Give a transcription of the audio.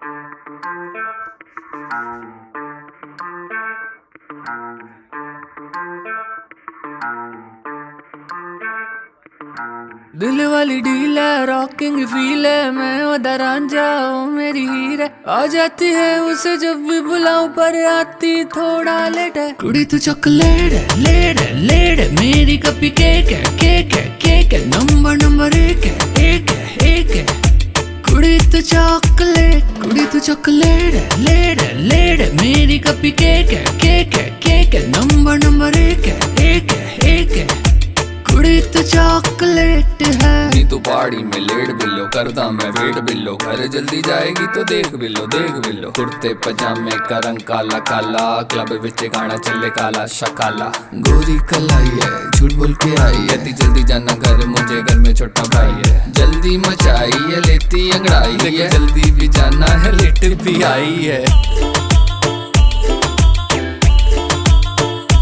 दिल वाली डील है, रॉकिंग फील है, मैं उधर रांझा ओ मेरी हीर है। आ जाती है उसे जब भी बुलाऊं, पर आती थोड़ा लेट है। कुड़ी तू चॉकलेट है, लेट है, लेट है, मेरी कपी केक है, केक है, केक है, नंबर नंबर एक है, एक है, एक है। कुड़ी तू चॉकलेट, कुड़ी तू चॉकलेट है, लेट है, लेट है, मेरी कपी केक है, केक है, केक है, नंबर नंबर एक है, एक है, एक है। कुड़ी तू चॉकलेट है। नी तू पहाड़ी में लेट बिल्लो, करदा मैं वेट बिल्लो, घर जल्दी जाएगी तो देख बिल्लो, देख बिल्लो। कुर्ते पजामे का रंग काला काला, क्लब विच गाना चले काला शकाला। गोरी कलाई है, झूठ बोल के आई है, जल्दी जाना घर, मुझे घर में छोटा भाई है। जल्दी मचाई है, लेती अंगड़ाई है, जल्दी भी जाना है, लेट भी आई है।